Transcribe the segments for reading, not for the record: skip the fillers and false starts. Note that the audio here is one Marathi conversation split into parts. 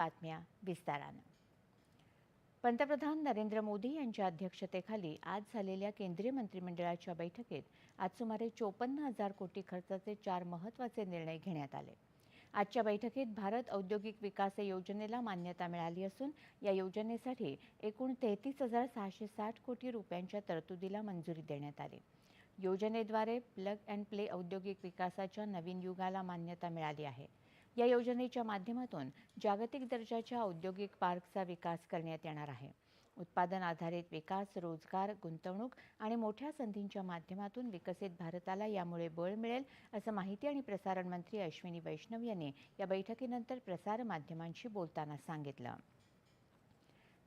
बातम्या विस्तारानं. पंतप्रधान नरेंद्र मोदी यांच्या अध्यक्षतेखाली आज झालेल्या केंद्रीय मंत्रिमंडळाच्या बैठकीत आज सुमारे 54,000 कोटी खर्चाचे 4 महत्त्वाचे निर्णय घेण्यात आले. आजच्या बैठकीत भारत औद्योगिक विकास योजनेला मान्यता मिळाली असून या योजनेसाठी एकूण 33,660 कोटी रुपयांच्या तरतुदीला मंजुरी देण्यात आली. योजनेद्वारे प्लग अँड प्ले औद्योगिक विकासाच्या नवीन युगाला मान्यता मिळाली आहे. या योजनेच्या माध्यमातून जागतिक दर्जाच्या औद्योगिक पार्कचा विकास करण्यात येणार आहे. उत्पादन आधारित विकास, रोजगार, गुंतवणूक आणि मोठ्या संधींच्या माध्यमातून विकसित भारताला यामुळे बळ मिळेल, असं माहिती आणि प्रसारण मंत्री अश्विनी वैष्णव यांनी या बैठकीनंतर प्रसारमाध्यमांशी बोलताना सांगितलं.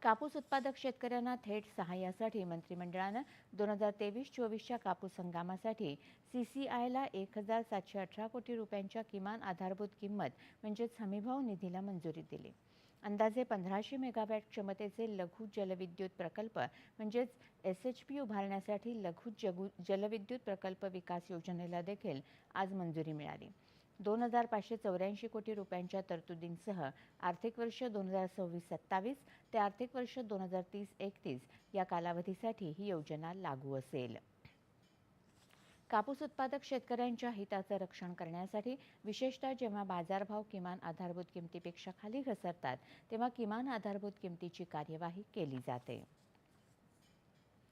कापूस उत्पादक शेतकऱ्यांना थेट सहाय्यासाठी मंत्रिमंडळानं 2023-24च्या कापूस हंगामासाठी CCIला 1,718 कोटी रुपयांच्या किमान आधारभूत किंमत म्हणजेच हमीभाव निधीला मंजुरी दिली. अंदाजे 1500 मेगावॅट क्षमतेचे लघु जलविद्युत प्रकल्प म्हणजेच SHP उभारण्यासाठी लघु जलविद्युत प्रकल्प विकास योजनेला देखील आज मंजुरी मिळाली. 2,584 कोटी रुपयांच्या तरतुदींसह आर्थिक वर्ष 2026-27 ते आर्थिक वर्ष 2030-31 या कालावधीसाठी ही योजना लागू असेल. कापूस उत्पादक शेतकऱ्यांच्या हिताचं रक्षण करण्यासाठी विशेषतः जेव्हा बाजारभाव किमान आधारभूत किमतीपेक्षा खाली घसरतात तेव्हा किमान आधारभूत किमतीची कार्यवाही केली जाते.